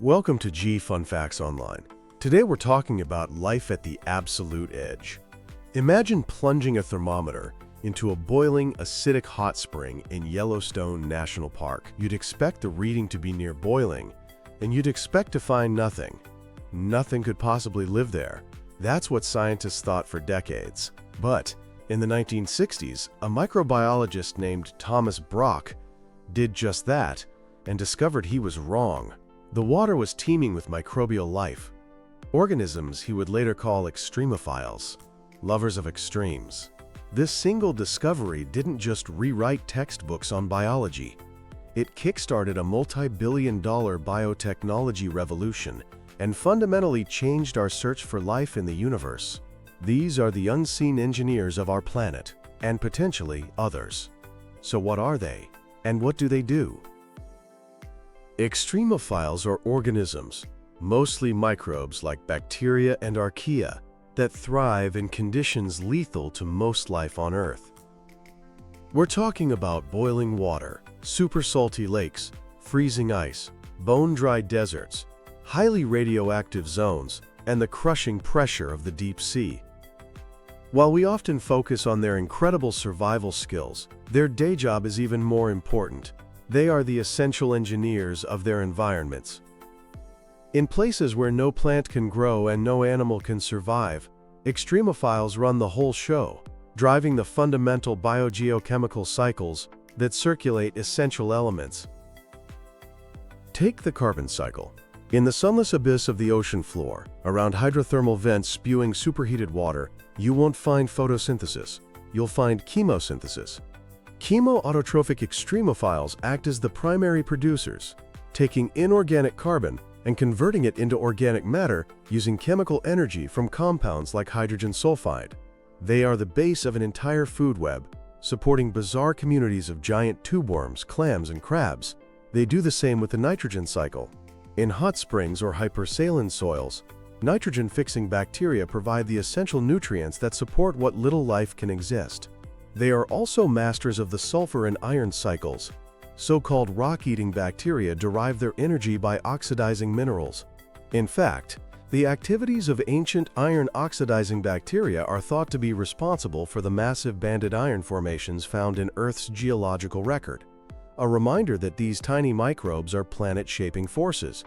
Welcome to G Fun Facts Online. Today we're talking about life at the absolute edge. Imagine plunging a thermometer into a boiling, acidic hot spring in Yellowstone National Park. You'd expect the reading to be near boiling, and you'd expect to find nothing. Nothing could possibly live there. That's what scientists thought for decades. But in the 1960s, a microbiologist named Thomas Brock did just that and discovered he was wrong. The water was teeming with microbial life, organisms he would later call extremophiles, lovers of extremes. This single discovery didn't just rewrite textbooks on biology. It kickstarted a multi-billion-dollar biotechnology revolution and fundamentally changed our search for life in the universe. These are the unseen engineers of our planet, and potentially others. So what are they, and what do they do? Extremophiles are organisms, mostly microbes like bacteria and archaea, that thrive in conditions lethal to most life on Earth. We're talking about boiling water, super salty lakes, freezing ice, bone-dry deserts, highly radioactive zones, and the crushing pressure of the deep sea. While we often focus on their incredible survival skills, their day job is even more important. They are the essential engineers of their environments. In places where no plant can grow and no animal can survive, extremophiles run the whole show, driving the fundamental biogeochemical cycles that circulate essential elements. Take the carbon cycle. In the sunless abyss of the ocean floor, around hydrothermal vents spewing superheated water, you won't find photosynthesis. You'll find chemosynthesis. Chemoautotrophic extremophiles act as the primary producers, taking inorganic carbon and converting it into organic matter using chemical energy from compounds like hydrogen sulfide. They are the base of an entire food web, supporting bizarre communities of giant tube worms, clams, and crabs. They do the same with the nitrogen cycle. In hot springs or hypersaline soils, nitrogen-fixing bacteria provide the essential nutrients that support what little life can exist. They are also masters of the sulfur and iron cycles. So-called rock-eating bacteria derive their energy by oxidizing minerals. In fact, the activities of ancient iron-oxidizing bacteria are thought to be responsible for the massive banded iron formations found in Earth's geological record, a reminder that these tiny microbes are planet-shaping forces.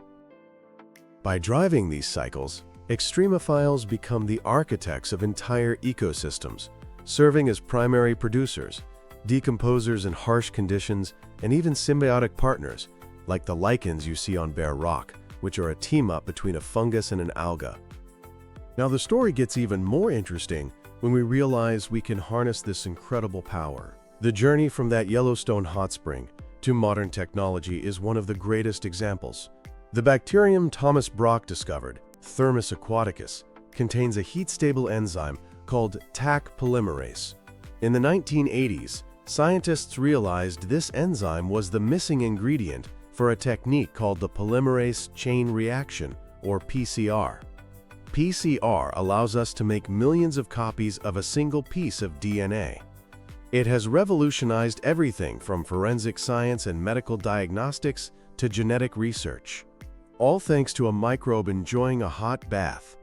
By driving these cycles, extremophiles become the architects of entire ecosystems, serving as primary producers, decomposers in harsh conditions, and even symbiotic partners, like the lichens you see on bare rock, which are a team-up between a fungus and an alga. Now the story gets even more interesting when we realize we can harness this incredible power. The journey from that Yellowstone hot spring to modern technology is one of the greatest examples. The bacterium Thomas Brock discovered, Thermus aquaticus, contains a heat-stable enzyme called Taq polymerase. In the 1980s, scientists realized this enzyme was the missing ingredient for a technique called the polymerase chain reaction, or PCR. PCR allows us to make millions of copies of a single piece of DNA. It has revolutionized everything from forensic science and medical diagnostics to genetic research, all thanks to a microbe enjoying a hot bath.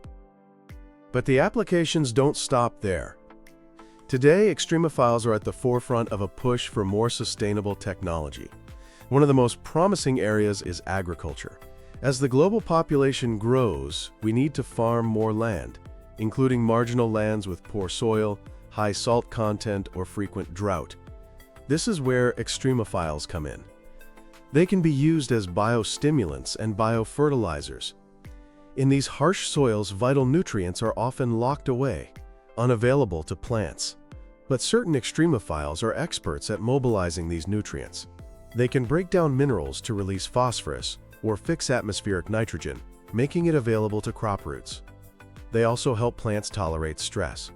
But the applications don't stop there. Today, extremophiles are at the forefront of a push for more sustainable technology. One of the most promising areas is agriculture. As the global population grows, we need to farm more land, including marginal lands with poor soil, high salt content, or frequent drought. This is where extremophiles come in. They can be used as biostimulants and biofertilizers. In these harsh soils, vital nutrients are often locked away, unavailable to plants. But certain extremophiles are experts at mobilizing these nutrients. They can break down minerals to release phosphorus or fix atmospheric nitrogen, making it available to crop roots. They also help plants tolerate stress.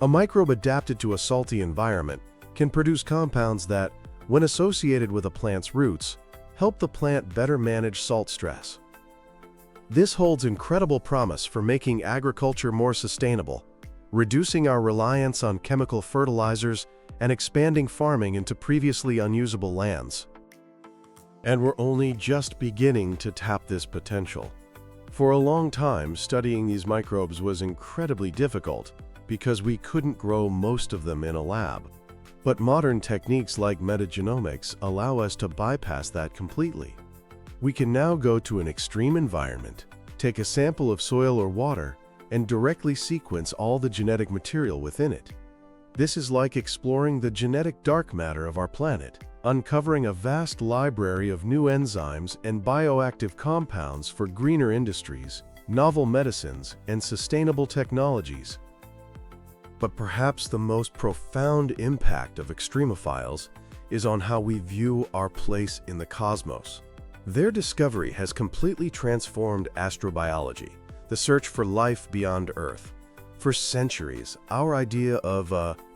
A microbe adapted to a salty environment can produce compounds that, when associated with a plant's roots, help the plant better manage salt stress. This holds incredible promise for making agriculture more sustainable, reducing our reliance on chemical fertilizers and expanding farming into previously unusable lands. And we're only just beginning to tap this potential. For a long time, studying these microbes was incredibly difficult because we couldn't grow most of them in a lab. But modern techniques like metagenomics allow us to bypass that completely. We can now go to an extreme environment, take a sample of soil or water, and directly sequence all the genetic material within it. This is like exploring the genetic dark matter of our planet, uncovering a vast library of new enzymes and bioactive compounds for greener industries, novel medicines, and sustainable technologies. But perhaps the most profound impact of extremophiles is on how we view our place in the cosmos. Their discovery has completely transformed astrobiology, the search for life beyond Earth. For centuries, our idea of a